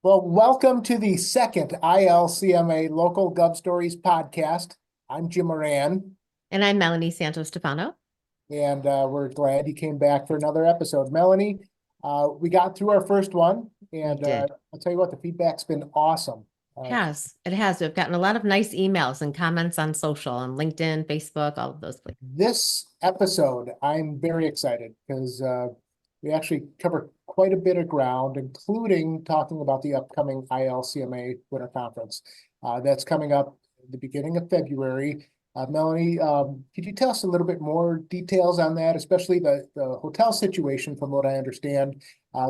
Well, welcome to the second ILCMA Local Gov Stories podcast. I'm Jim Moran, And I'm Melanie Santos Stefano. and we're glad you came back for another episode. Melanie, we got through our first one, We and did. I'll tell you what, the feedback's been awesome. Uh, It has. We've gotten a lot of nice emails and comments on social, on LinkedIn, Facebook, all of those places. this episode, I'm very excited because we actually cover quite a bit of ground, including talking about the upcoming ILCMA Winter Conference. That's coming up at the beginning of February. Melanie, could you tell us a little bit more details on that, especially the hotel situation? From what I understand,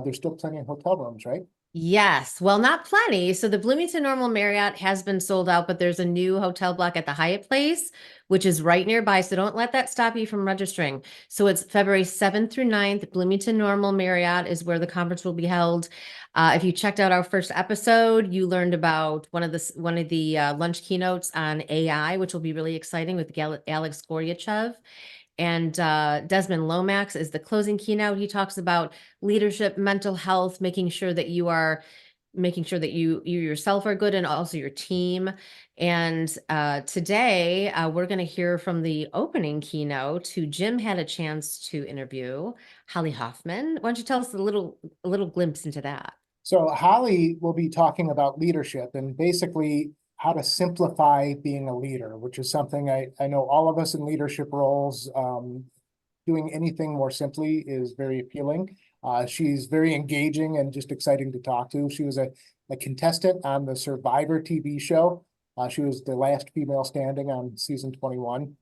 there's still plenty of hotel rooms, right? Yes, well, not plenty. So the Bloomington Normal Marriott has been sold out, but there's a new hotel block at the Hyatt Place, which is right nearby. So don't let that stop you from registering. So it's February 7th through 9th. Bloomington Normal Marriott is where the conference will be held. If you checked out our first episode, you learned about one of the lunch keynotes on AI, which will be really exciting with Alex Goryachev. And Desmond Lomax is the closing keynote. He talks about leadership, mental health, making sure that you yourself are good and also your team. And today we're going to hear from the opening keynote, who Jim had a chance to interview, Holly Hoffman. Why don't you tell us a little glimpse into that? So Holly will be talking about leadership and basically how to simplify being a leader, which is something I know all of us in leadership roles, doing anything more simply is very appealing. She's very engaging and just exciting to talk to. She was a contestant on the Survivor TV show. She was the last female standing on season 21.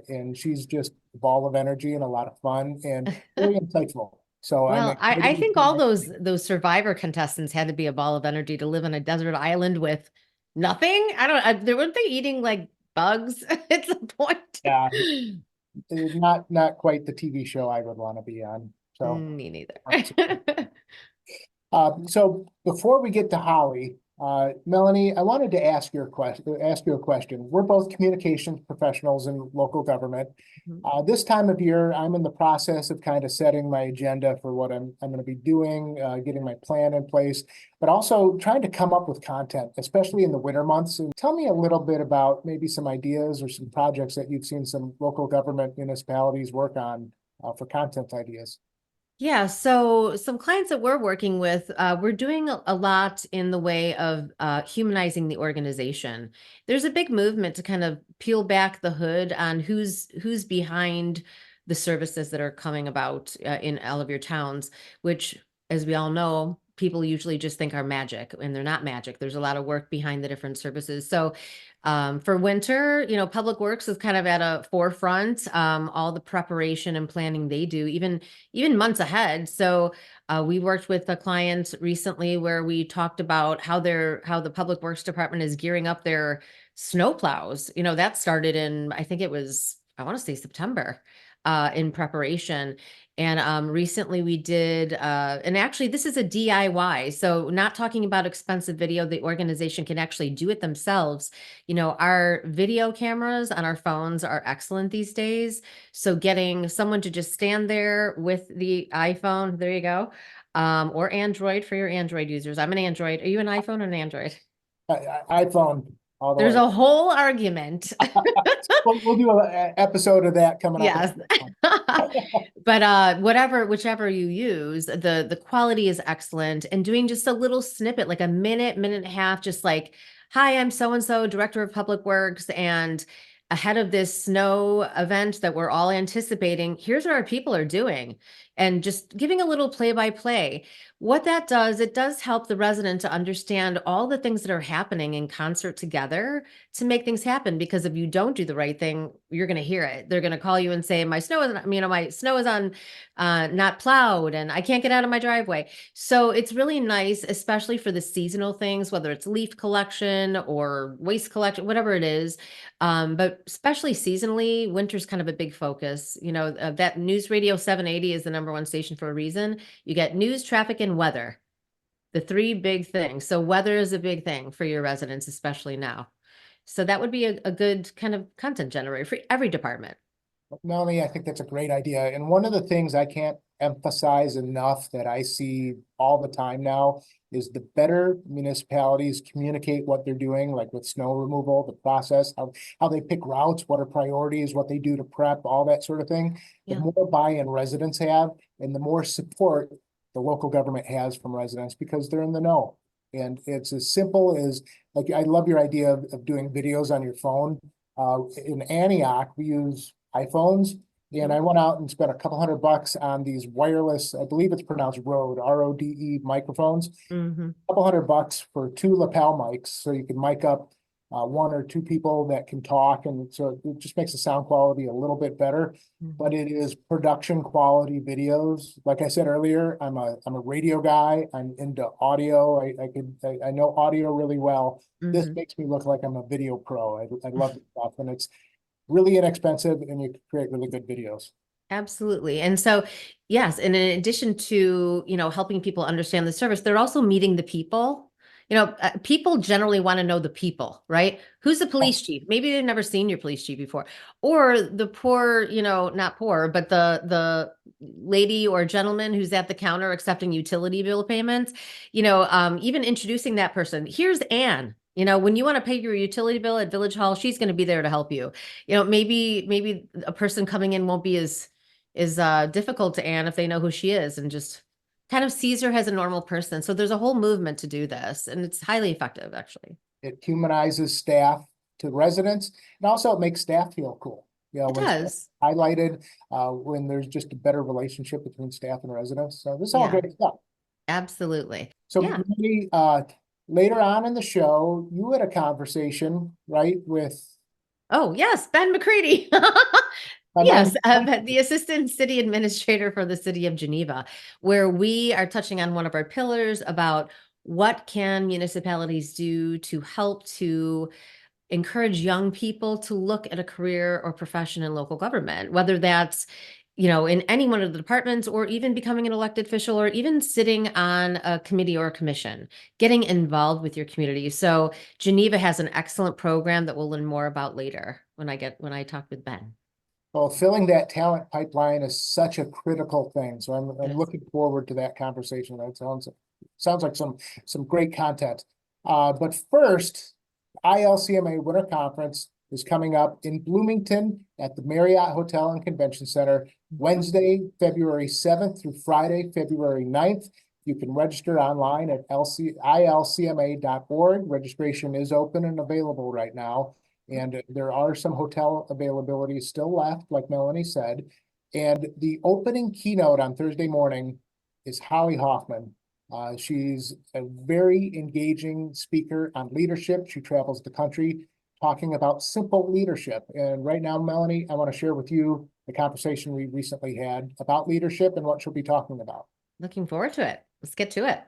And she's just a ball of energy and a lot of fun and very insightful. So I'm Well, excited I to think see all next those Survivor contestants had to be a ball of energy to live on a desert island with nothing. I don't. They weren't they eating like bugs at some point? Yeah, not quite the TV show I would want to be on. So, Me neither. so before we get to Holly, Melanie, I wanted to ask you a question. We're both communications professionals in local government. This time of year, I'm in the process of kind of setting my agenda for what I'm going to be doing, getting my plan in place, but also trying to come up with content, especially in the winter months. And tell me a little bit about maybe some ideas or some projects that you've seen some local government municipalities work on for content ideas. Yeah, so some clients that we're working with, we're doing a lot in the way of humanizing the organization. There's a big movement to kind of peel back the hood on who's behind the services that are coming about in all of your towns, which, as we all know, people usually just think are magic, and they're not magic. There's a lot of work behind the different services. So for winter, Public Works is kind of at a forefront. All the preparation and planning they do, even months ahead. So we worked with a client recently where we talked about how the Public Works Department is gearing up their snow plows. That started in, I think it was, I want to say September, in preparation. And recently we did, and actually this is a DIY. So not talking about expensive video, the organization can actually do it themselves. Our video cameras on our phones are excellent these days. So getting someone to just stand there with the iPhone, there you go, or Android for your Android users. I'm an Android. Are you an iPhone or an Android? iPhone all the There's way. a whole argument. We'll do an episode of that coming up. Yes. But whichever you use, the quality is excellent. And doing just a little snippet, like a minute and a half, just like, hi, I'm so and so, Director of Public Works, and ahead of this snow event that we're all anticipating, here's what our people are doing. And just giving a little play by play. What that does, it does help the resident to understand all the things that are happening in concert together to make things happen. Because if you don't do the right thing, you're going to hear it. They're going to call you and say, my snow is on, not plowed, and I can't get out of my driveway. So it's really nice, especially for the seasonal things, whether it's leaf collection or waste collection, whatever it is. But especially seasonally, winter's kind of a big focus. That News Radio 780 is the number one station for a reason. You get news, traffic, and weather, the three big things. So weather is a big thing for your residents, especially now. So that would be a good kind of content generator for every department. Melanie, I think that's a great idea. And one of the things I can't emphasize enough that I see all the time now is the better municipalities communicate what they're doing, like with snow removal, the process, how they pick routes, what are priorities, what they do to prep, all that sort of thing. The Yeah. more buy-in residents have and the more support the local government has from residents because they're in the know. And it's as simple as, like, I love your idea of doing videos on your phone. In Antioch, we use iPhones. And I went out and spent a couple $100 on these wireless, I believe it's pronounced Rode, RODE microphones. Mm-hmm. Couple $100 for 2 lapel mics, so you can mic up 1 or 2 people that can talk, and so it just makes the sound quality a little bit better. But it is production quality videos. Like I said earlier, I'm a radio guy. I'm into audio. I know audio really well. This makes me look like I'm a video pro. I love the stuff, and it's really inexpensive, and you can create really good videos. Absolutely. And so, yes, and in addition to, helping people understand the service, they're also meeting the people. People generally want to know the people, right? Who's the police chief? Maybe they've never seen your police chief before. Or the poor, not poor, but the lady or gentleman who's at the counter accepting utility bill payments, even introducing that person. Here's Anne. When you want to pay your utility bill at Village Hall, she's going to be there to help you. Maybe a person coming in won't be as difficult to Anne if they know who she is and just kind of sees her as a normal person. So there's a whole movement to do this, and it's highly effective, actually. It humanizes staff to residents, and also it makes staff feel cool. It When does. highlighted, when there's just a better relationship between staff and residents. So this is all Yeah, great stuff. absolutely. So Yeah. maybe later on in the show, you had a conversation, right, with Oh, yes, Ben McCready. Yes, the assistant city administrator for the City of Geneva, where we are touching on one of our pillars about what can municipalities do to help to encourage young people to look at a career or profession in local government, whether that's, in any one of the departments, or even becoming an elected official, or even sitting on a committee or a commission, getting involved with your community. So Geneva has an excellent program that we'll learn more about later when I talk with Ben. Well, filling that talent pipeline is such a critical thing. So I'm Yes. looking forward to that conversation. That sounds like some great content. But first, ILCMA Winter Conference is coming up in Bloomington at the Marriott Hotel and Convention Center, Wednesday, February 7th through Friday, February 9th. You can register online at ilcma.org. Registration is open and available right now. And there are some hotel availabilities still left, like Melanie said. And the opening keynote on Thursday morning is Holly Hoffman. She's a very engaging speaker on leadership. She travels the country talking about simple leadership. And right now, Melanie, I want to share with you the conversation we recently had about leadership and what she'll be talking about. Looking forward to it. Let's get to it.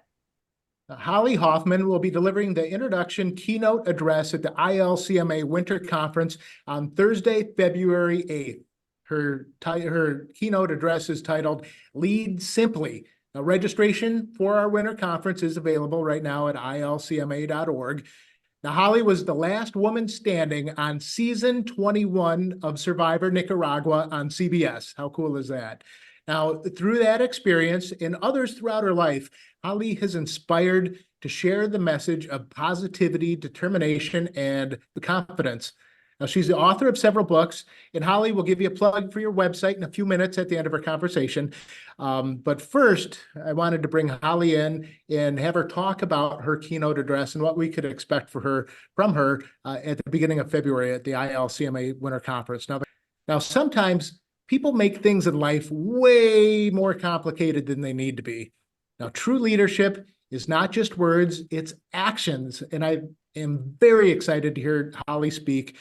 Holly Hoffman will be delivering the introduction keynote address at the ILCMA Winter Conference on Thursday, February 8th. Her keynote address is titled Lead Simply. Now, registration for our winter conference is available right now at ilcma.org. Now, Holly was the last woman standing on season 21 of Survivor Nicaragua on CBS. How cool is that? Now, through that experience and others throughout her life, Holly has inspired to share the message of positivity, determination, and confidence. Now, she's the author of several books, and Holly will give you a plug for your website in a few minutes at the end of our conversation. But first, I wanted to bring Holly in and have her talk about her keynote address and what we could expect from her at the beginning of February at the ILCMA Winter Conference. Now, sometimes people make things in life way more complicated than they need to be. Now, true leadership is not just words, it's actions. And I am very excited to hear Holly speak.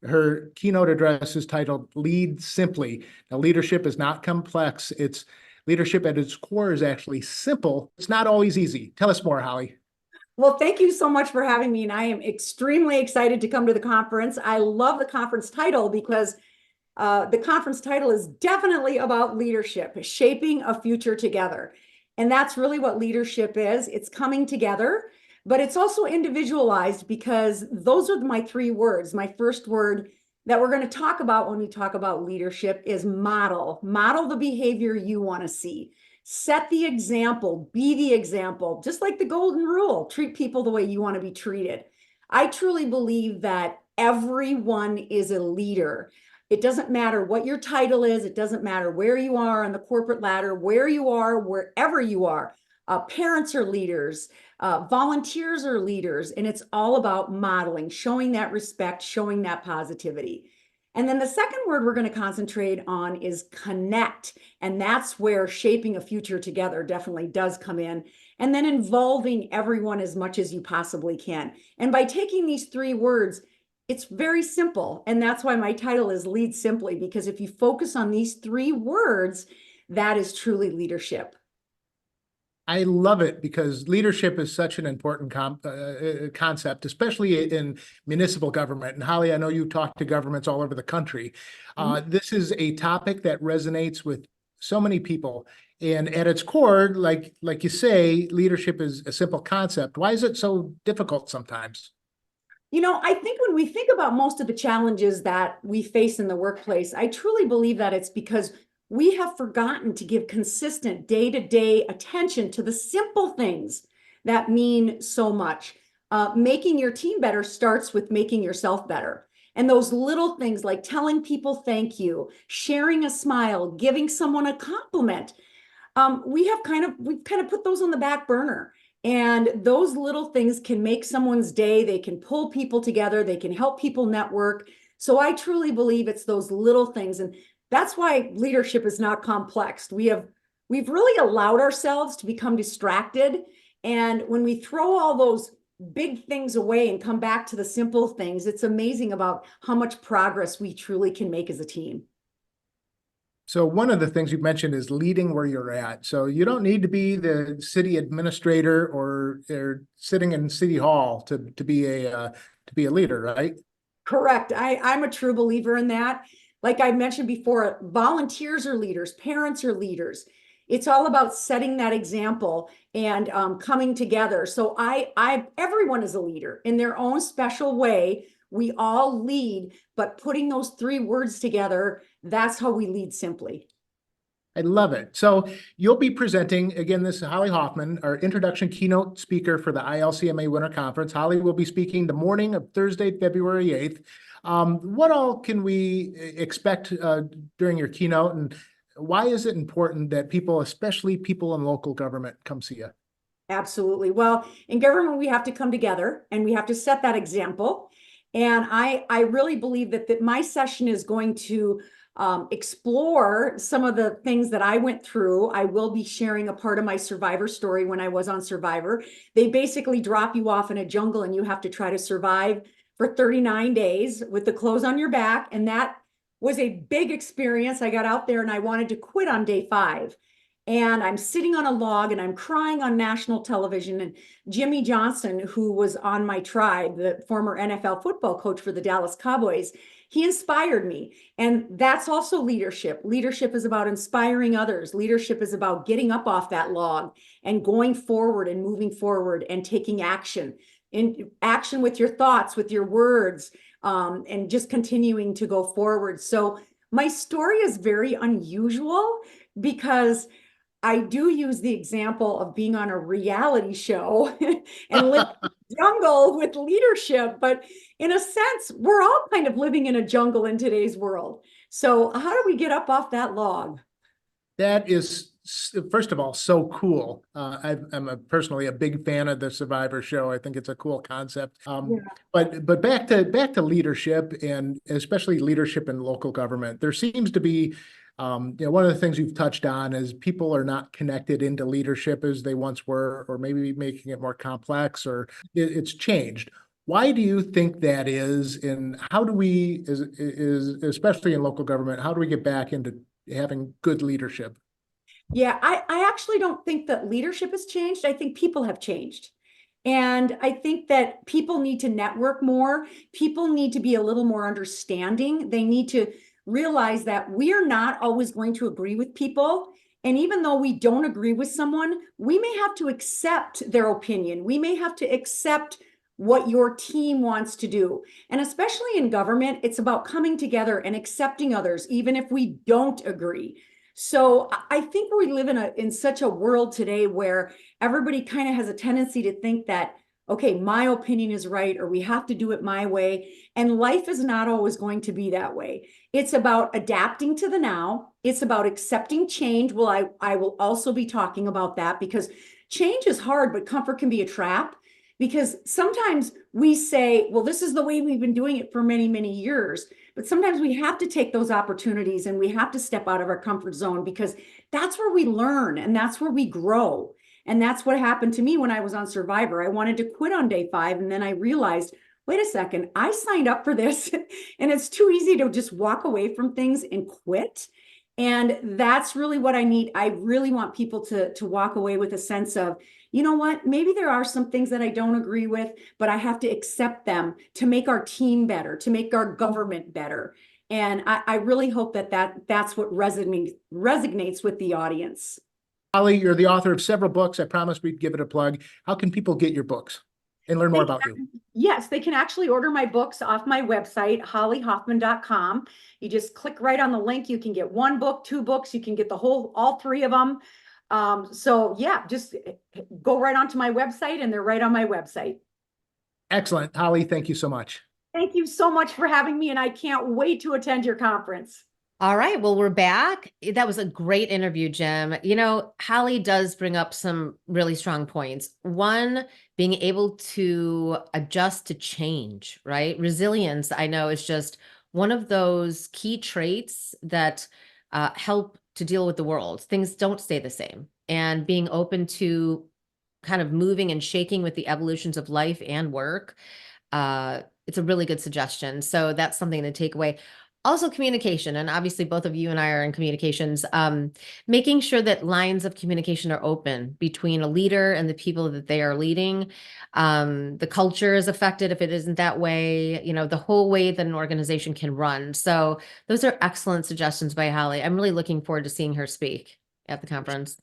Her keynote address is titled Lead Simply. Now, leadership is not complex. It's leadership at its core is actually simple. It's not always easy. Tell us more, Holly. Well, thank you so much for having me. And I am extremely excited to come to the conference. I love the conference title because the conference title is definitely about leadership, shaping a future together. And that's really what leadership is. It's coming together, but it's also individualized because those are my 3 words. My first word, that we're going to talk about when we talk about leadership is model the behavior you want to see. Set the example, be the example, just like the golden rule, treat people the way you want to be treated. I truly believe that everyone is a leader. It doesn't matter what your title is. It doesn't matter where you are on the corporate ladder, where you are, wherever you are. Parents are leaders, volunteers are leaders, and it's all about modeling, showing that respect, showing that positivity. And then the second word we're going to concentrate on is connect. And that's where shaping a future together definitely does come in. And then involving everyone as much as you possibly can. And by taking these three words, it's very simple. And that's why my title is Lead Simply, because if you focus on these three words, that is truly leadership. I love it because leadership is such an important concept, especially in municipal government. And Holly, I know you talk to governments all over the country. This is a topic that resonates with so many people. And at its core, like you say, leadership is a simple concept. Why is it so difficult sometimes? You know, I think when we think about most of the challenges that we face in the workplace, I truly believe that it's because we have forgotten to give consistent day-to-day attention to the simple things that mean so much. Making your team better starts with making yourself better. And those little things like telling people thank you, sharing a smile, giving someone a compliment, we've kind of put those on the back burner. And those little things can make someone's day. They can pull people together. They can help people network. So I truly believe it's those little things. And that's why leadership is not complex. We've really allowed ourselves to become distracted. And when we throw all those big things away and come back to the simple things, it's amazing about how much progress we truly can make as a team. So one of the things you mentioned is leading where you're at. So you don't need to be the city administrator or sitting in City Hall to be a leader, right? Correct. I'm a true believer in that. Like I mentioned before, volunteers are leaders, parents are leaders. It's all about setting that example and coming together. So everyone is a leader in their own special way. We all lead, but putting those three words together, that's how we lead simply. I love it. So you'll be presenting, again, this is Holly Hoffman, our introduction keynote speaker for the ILCMA Winter Conference. Holly will be speaking the morning of Thursday, February 8th. What all can we expect during your keynote, and why is it important that people, especially people in local government, come see you? Absolutely. Well, in government, we have to come together and we have to set that example. And I really believe that my session is going to explore some of the things that I went through. I will be sharing a part of my Survivor story when I was on Survivor. They basically drop you off in a jungle and you have to try to survive for 39 days with the clothes on your back. And that was a big experience. I got out there and I wanted to quit on day 5. And I'm sitting on a log and I'm crying on national television. And Jimmy Johnson, who was on my tribe, the former NFL football coach for the Dallas Cowboys, he inspired me. And that's also leadership. Leadership is about inspiring others. Leadership is about getting up off that log and going forward and moving forward and taking action. In action with your thoughts, with your words, and just continuing to go forward. So my story is very unusual because I do use the example of being on a reality show and live in a jungle with leadership. But in a sense, we're all kind of living in a jungle in today's world. So how do we get up off that log? That is, first of all, so cool. I'm personally a big fan of the Survivor show. I think it's a cool concept. But back to leadership, and especially leadership in local government. There seems to be, one of the things you've touched on is people are not connected into leadership as they once were, or maybe making it more complex, or it's changed. Why do you think that is, and how do we, especially in local government, how do we get back into having good leadership? Yeah, I actually don't think that leadership has changed. I think people have changed. And I think that people need to network more. People need to be a little more understanding. They need to realize that we are not always going to agree with people. And even though we don't agree with someone, we may have to accept their opinion. We may have to accept what your team wants to do. And especially in government, it's about coming together and accepting others, even if we don't agree. So I think we live in such a world today where everybody kind of has a tendency to think that, okay, my opinion is right, or we have to do it my way. And life is not always going to be that way. It's about adapting to the now. It's about accepting change. Well, I will also be talking about that, because change is hard, but comfort can be a trap. Because sometimes we say, well, this is the way we've been doing it for many, many years. But sometimes we have to take those opportunities and we have to step out of our comfort zone, because that's where we learn and that's where we grow. And that's what happened to me when I was on Survivor. I wanted to quit on day 5. And then I realized, wait a second, I signed up for this and it's too easy to just walk away from things and quit. And that's really what I need. I really want people to walk away with a sense of, you know what, maybe there are some things that I don't agree with, but I have to accept them to make our team better, to make our government better. And I really hope that's what resonates with the audience. Holly, you're the author of several books. I promised we'd give it a plug. How can people get your books and learn more about you? Yes, they can actually order my books off my website, hollyhoffman.com. You just click right on the link. You can get 1 book, 2 books. You can get all 3 of them. So yeah, just go right onto my website and they're right on my website. Excellent. Holly, thank you so much. Thank you so much for having me, and I can't wait to attend your conference. All right, well, we're back. That was a great interview, Jim. You know, Holly does bring up some really strong points. One, being able to adjust to change, right? Resilience, I know, is just one of those key traits that help to deal with the world. Things don't stay the same. And being open to kind of moving and shaking with the evolutions of life and work, it's a really good suggestion. So that's something to take away. Also communication, and obviously both of you and I are in communications, making sure that lines of communication are open between a leader and the people that they are leading. The culture is affected if it isn't that way, you know, the whole way that an organization can run. So those are excellent suggestions by Holly. I'm really looking forward to seeing her speak at the conference.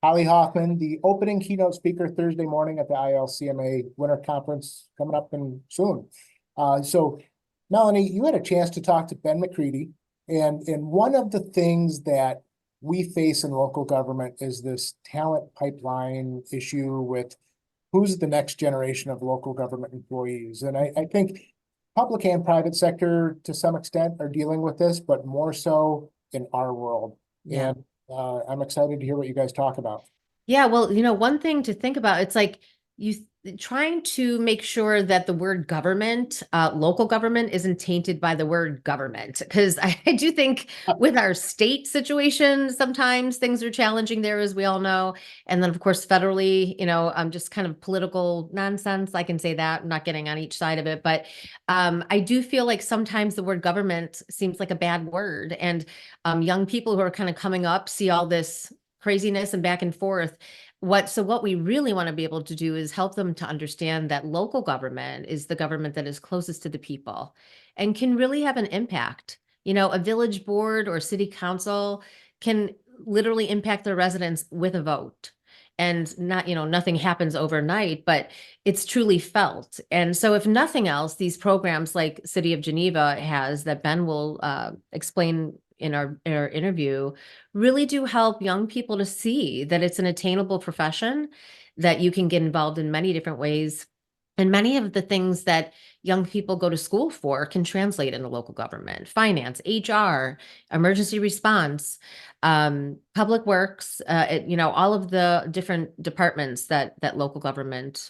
Holly Hoffman, the opening keynote speaker Thursday morning at the ILCMA Winter Conference coming up soon. So Melanie, you had a chance to talk to Ben McCready, and one of the things that we face in local government is this talent pipeline issue with who's the next generation of local government employees. And I think public and private sector to some extent are dealing with this, but more so in our world. Yeah. And I'm excited to hear what you guys talk about. Yeah, well, you know, one thing to think about, it's like trying to make sure that the word government, local government, isn't tainted by the word government. Because I do think with our state situation, sometimes things are challenging there, as we all know. And then, of course, federally, you know, just kind of political nonsense. I can say that. I'm not getting on each side of it. But I do feel like sometimes the word government seems like a bad word. And young people who are kind of coming up see all this craziness and back and forth. What we really want to be able to do is help them to understand that local government is the government that is closest to the people and can really have an impact. You know, a village board or city council can literally impact their residents with a vote. And not, you know, nothing happens overnight, but it's truly felt. And so if nothing else, these programs like City of Geneva has, that Ben will explain in our interview, really do help young people to see that it's an attainable profession, that you can get involved in many different ways. And many of the things that young people go to school for can translate into local government, finance, HR, emergency response, public works, you know, all of the different departments that local government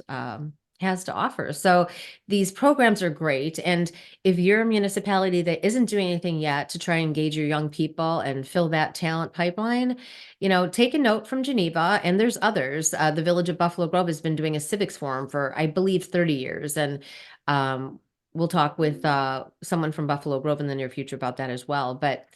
has to offer. So these programs are great. And if you're a municipality that isn't doing anything yet to try and engage your young people and fill that talent pipeline, you know, take a note from Geneva, and there's others. The Village of Buffalo Grove has been doing a civics forum for, I believe, 30 years. And we'll talk with someone from Buffalo Grove in the near future about that as well. But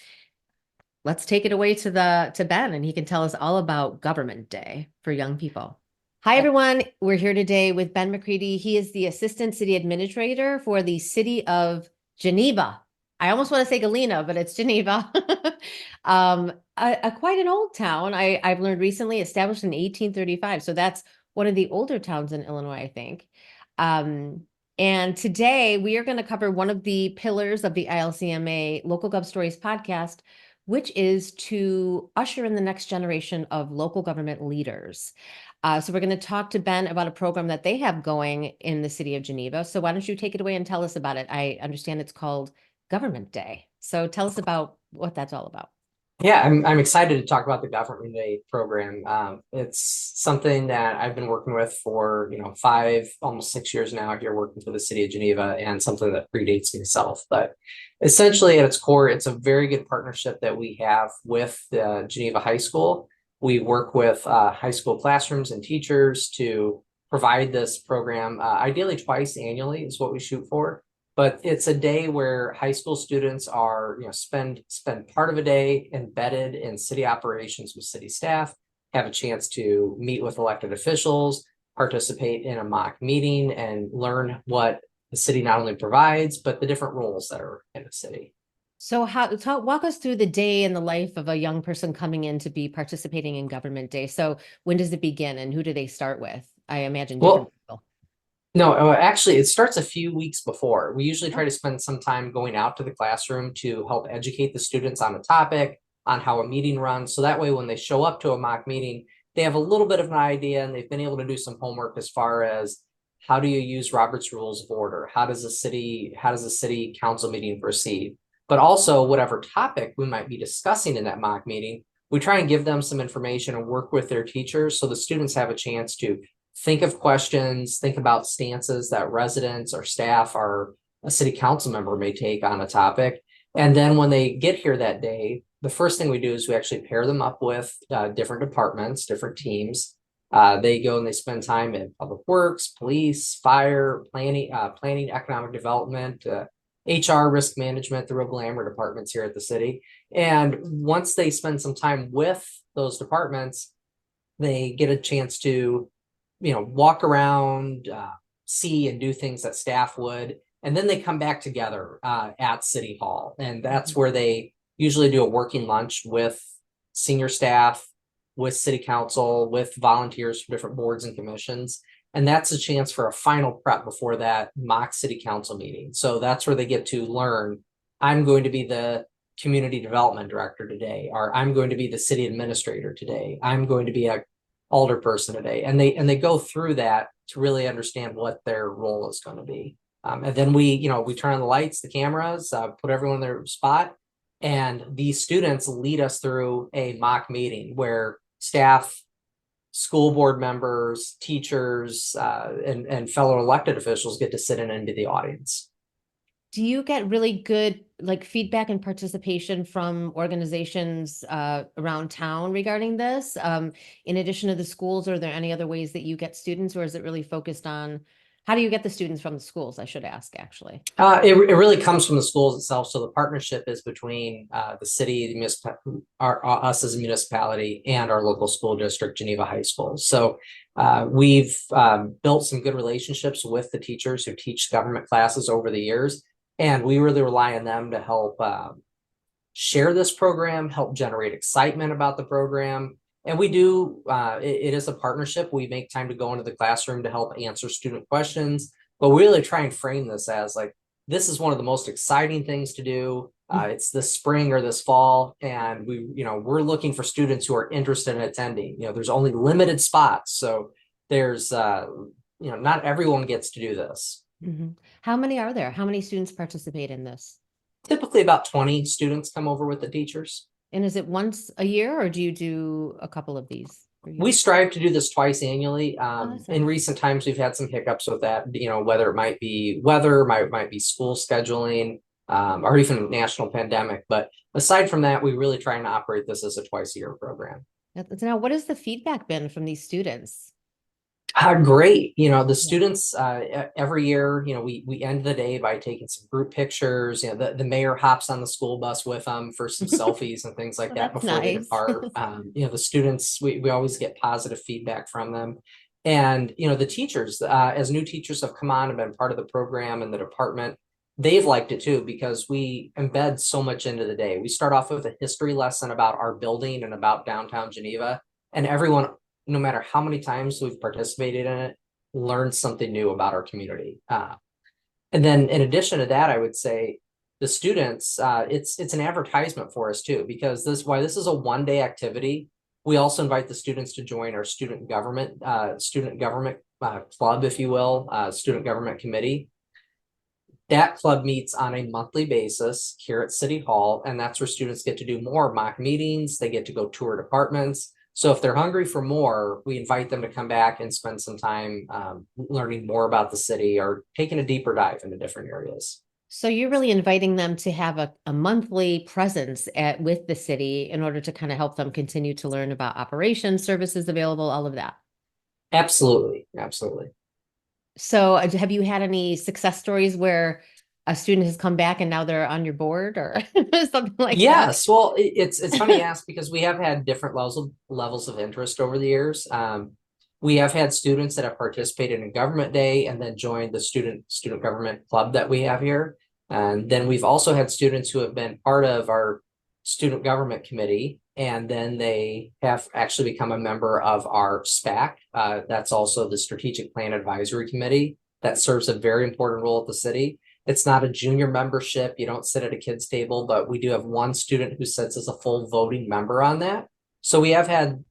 let's take it away to Ben, and he can tell us all about Government Day for young people. Hi, everyone. We're here today with Ben McCready. He is the Assistant City Administrator for the City of Geneva. I almost want to say Galena, but it's Geneva. Quite an old town. I've learned recently, established in 1835. So that's one of the older towns in Illinois, I think. And today we are going to cover one of the pillars of the ILCMA Local Gov Stories podcast, which is to usher in the next generation of local government leaders. So we're going to talk to Ben about a program that they have going in the City of Geneva. So why don't you take it away and tell us about it? I understand it's called Government Day. So tell us about what that's all about. Yeah, I'm excited to talk about the Government Day program. It's something that I've been working with for almost 6 years now here, working for the City of Geneva, and something that predates myself. But essentially, at its core, it's a very good partnership that we have with Geneva High School. We work with high school classrooms and teachers to provide this program. Ideally, twice annually is what we shoot for. But it's a day where high school students are, spend part of a day embedded in city operations with city staff, have a chance to meet with elected officials, participate in a mock meeting, and learn what the city not only provides, but the different roles that are in the city. So walk us through the day in the life of a young person coming in to be participating in Government Day. So when does it begin and who do they start with? I imagine different people. No, actually, it starts a few weeks before. We usually try to spend some time going out to the classroom to help educate the students on a topic, on how a meeting runs. So that way, when they show up to a mock meeting, they have a little bit of an idea and they've been able to do some homework as far as how do you use Robert's Rules of Order? How does a city council meeting proceed? But also whatever topic we might be discussing in that mock meeting, we try and give them some information and work with their teachers so the students have a chance to think of questions, think about stances that residents or staff or a city council member may take on a topic. And then when they get here that day, the first thing we do is we actually pair them up with different departments, different teams. They go and they spend time in public works, police, fire, planning, economic development, HR, risk management, the real glamour departments here at the city. And once they spend some time with those departments, they get a chance to walk around, see and do things that staff would, and then they come back together at City Hall. And that's where they usually do a working lunch with senior staff, with city council, with volunteers from different boards and commissions. And that's a chance for a final prep before that mock city council meeting. So that's where they get to learn, I'm going to be the community development director today, or I'm going to be the city administrator today. I'm going to be a alderperson today, and they go through that to really understand what their role is going to be. And then we turn on the lights, the cameras, put everyone in their spot, and these students lead us through a mock meeting where staff, school board members, teachers, and fellow elected officials get to sit in and be the audience. Do you get really good feedback and participation from organizations around town regarding this? In addition to the schools, are there any other ways that you get students, or is it really focused on how do you get the students from the schools? I should ask, actually. It really comes from the schools itself. So the partnership is between the city, us as a municipality, and our local school district, Geneva High School. So we've built some good relationships with the teachers who teach government classes over the years. And we really rely on them to help share this program, help generate excitement about the program. And we do, it is a partnership. We make time to go into the classroom to help answer student questions, but we really try and frame this as this is one of the most exciting things to do. It's this spring or this fall, and we're looking for students who are interested in attending. There's only limited spots. So there's, not everyone gets to do this. Mm-hmm. How many are there? How many students participate in this? Typically about 20 students come over with the teachers. And is it once a year, or do you do a couple of these? We strive to do this twice annually. Nice. In recent times, we've had some hiccups with that, whether it might be weather, might be school scheduling, or even national pandemic. But aside from that, we really try and operate this as a twice a year program. Now, what has the feedback been from these students? Great. The students every year, we end the day by taking some group pictures. The mayor hops on the school bus with them for some selfies and things like that before they depart. The students, we always get positive feedback from them. And, the teachers, as new teachers have come on and been part of the program and the department, they've liked it too, because we embed so much into the day. We start off with a history lesson about our building and about downtown Geneva, and everyone, no matter how many times we've participated in it, learns something new about our community. And then in addition to that, I would say the students, it's an advertisement for us too, because this is a one-day activity. We also invite the students to join our student government club, if you will, student government committee. That club meets on a monthly basis here at City Hall, and that's where students get to do more mock meetings. They get to go tour departments. So if they're hungry for more, we invite them to come back and spend some time learning more about the city or taking a deeper dive into different areas. So you're really inviting them to have a monthly presence with the city in order to kind of help them continue to learn about operations, services available, all of that. Absolutely. Absolutely. So have you had any success stories where a student has come back and now they're on your board or something like that? Yes. Well, it's funny you ask because we have had different levels of interest over the years. We have had students that have participated in Government Day and then joined the student government club that we have here. And then we've also had students who have been part of our student government committee, and then they have actually become a member of our SPAC. That's also the Strategic Plan Advisory Committee that serves a very important role at the city. It's not a junior membership. You don't sit at a kid's table, but we do have one student who sits as a full voting member on that. So we have had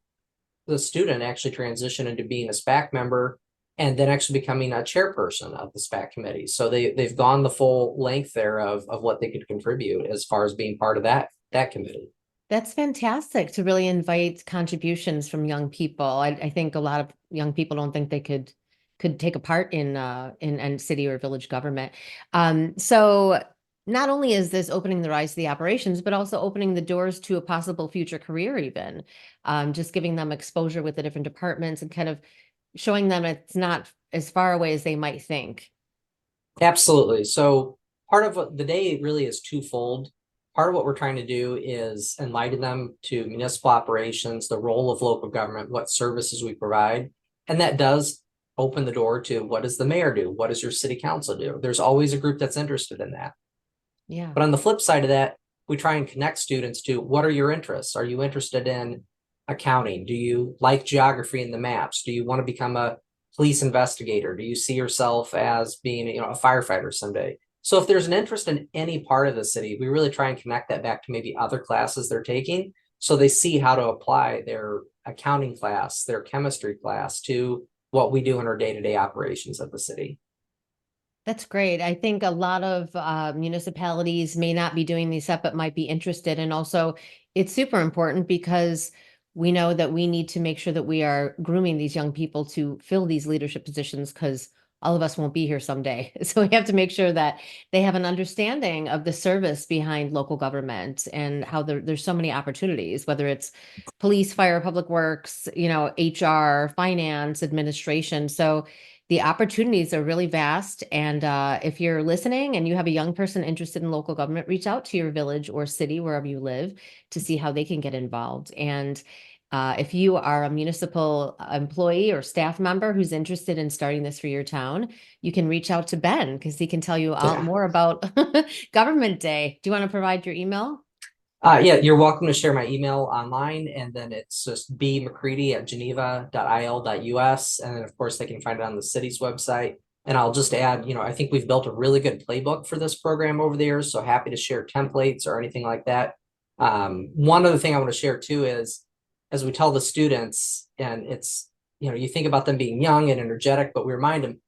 the student actually transition into being a SPAC member and then actually becoming a chairperson of the SPAC committee. So they've gone the full length there of what they could contribute as far as being part of that committee. That's fantastic to really invite contributions from young people. I think a lot of young people don't think they could take a part in city or village government. So not only is this opening the eyes to the operations, but also opening the doors to a possible future career even. Just giving them exposure with the different departments and kind of showing them it's not as far away as they might think. Absolutely. So part of what the day really is twofold. Part of what we're trying to do is enlighten them to municipal operations, the role of local government, what services we provide. And that does open the door to what does the mayor do? What does your city council do? There's always a group that's interested in that. Yeah. But on the flip side of that, we try and connect students to what are your interests? Are you interested in accounting? Do you like geography and the maps? Do you want to become a police investigator? Do you see yourself as being, a firefighter someday? So if there's an interest in any part of the city, we really try and connect that back to maybe other classes they're taking. So they see how to apply their accounting class, their chemistry class to what we do in our day-to-day operations of the city. That's great. I think a lot of municipalities may not be doing these up, but might be interested. And also it's super important because we know that we need to make sure that we are grooming these young people to fill these leadership positions because all of us won't be here someday. So we have to make sure that they have an understanding of the service behind local government and how there's so many opportunities, whether it's police, fire, public works, HR, finance, administration. So the opportunities are really vast. And if you're listening and you have a young person interested in local government, reach out to your village or city, wherever you live, to see how they can get involved. And if you are a municipal employee or staff member who's interested in starting this for your town, you can reach out to Ben because he can tell you more about Government Day. Do you want to provide your email? Yeah, you're welcome to share my email online, and then it's just bmccready@geneva.il.us. And then of course they can find it on the city's website. And I'll just add, I think we've built a really good playbook for this program over the years. So happy to share templates or anything like that. One other thing I want to share too is, as we tell the students, and it's, you think about them being young and energetic, but we remind them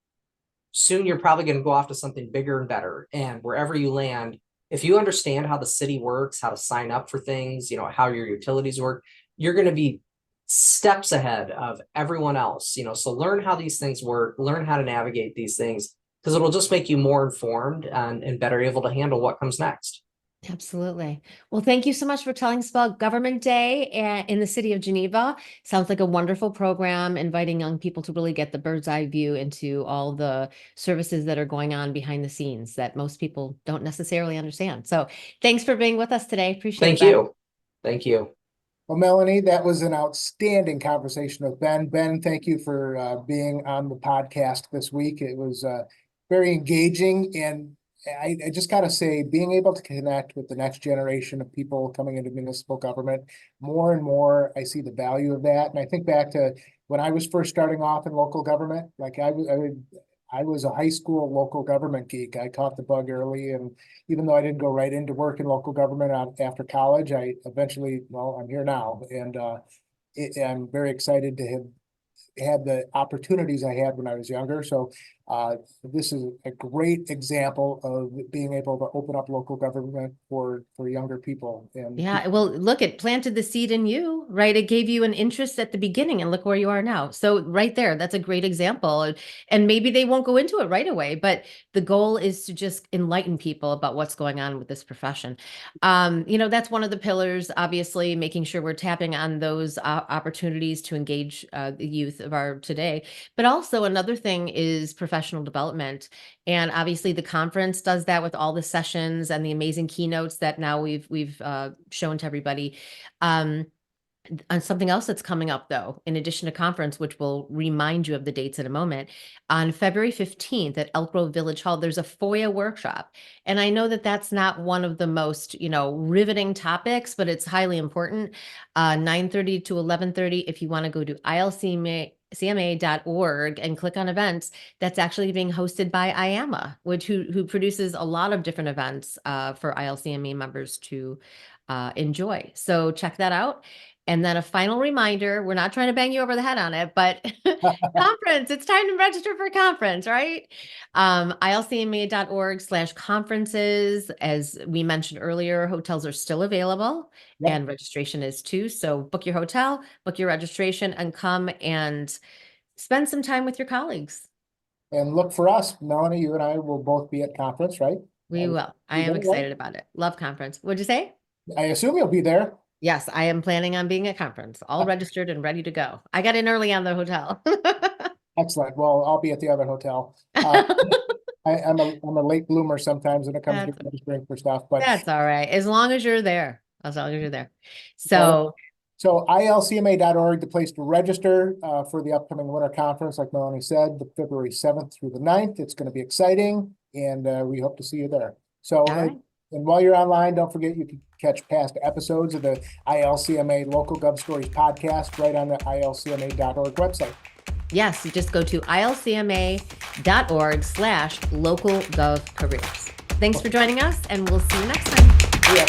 soon you're probably going to go off to something bigger and better. And wherever you land, if you understand how the city works, how to sign up for things, how your utilities work, you're going to be steps ahead of everyone else, so learn how these things work, learn how to navigate these things, because it'll just make you more informed and better able to handle what comes next. Absolutely. Well, thank you so much for telling us about Government Day in the City of Geneva. Sounds like a wonderful program, inviting young people to really get the bird's eye view into all the services that are going on behind the scenes that most people don't necessarily understand. So thanks for being with us today. Appreciate it. Thank you. Thank you. Well, Melanie, that was an outstanding conversation with Ben. Ben, thank you for being on the podcast this week. It was very engaging, and I just got to say, being able to connect with the next generation of people coming into municipal government, more and more, I see the value of that. And I think back to when I was first starting off in local government, like I was a high school local government geek. I caught the bug early, and even though I didn't go right into work in local government after college, I eventually, well, I'm here now, and I'm very excited to have had the opportunities I had when I was younger. So this is a great example of being able to open up local government for younger people. And Yeah, well, look, it planted the seed in you, right? It gave you an interest at the beginning, and look where you are now. So right there, that's a great example. And maybe they won't go into it right away, but the goal is to just enlighten people about what's going on with this profession. That's one of the pillars, obviously, making sure we're tapping on those opportunities to engage the youth of our today. But also another thing is professional development. And obviously the conference does that with all the sessions and the amazing keynotes that now we've shown to everybody. And something else that's coming up, though, in addition to conference, which will remind you of the dates in a moment, on February 15th at Elk Grove Village Hall, there's a FOIA workshop. And I know that that's not one of the most, riveting topics, but it's highly important. 9:30 to 11:30. If you want to go to ILCMA.org and click on events, that's actually being hosted by IAMA, who produces a lot of different events for ILCMA members to enjoy. So check that out. And then a final reminder, we're not trying to bang you over the head on it, but conference, it's time to register for conference, right? ILCMA.org/conferences. As we mentioned earlier, hotels are still available. Yep. And registration is too. So book your hotel, book your registration, and come and spend some time with your colleagues. And look for us, Melanie, you and I will both be at conference, right? We will. I am excited about it. Love conference. What'd you say? I assume you'll be there. Yes, I am planning on being at conference, all registered and ready to go. I got in early on the hotel. Excellent. Well, I'll be at the other hotel. I'm a late bloomer sometimes when it comes to registering for stuff, but That's all right. As long as you're there. As long as you're there. So ILCMA.org, the place to register for the upcoming winter conference, like Melanie said, the February 7th through the 9th. It's going to be exciting, and we hope to see you there. So, all right. and while you're online, don't forget you can catch past episodes of the ILCMA Local Gov Stories podcast right on the ILCMA.org website. Yes, you just go to ILCMA.org/localgovcareers. Thanks for joining us, and we'll see you next time. Yeah.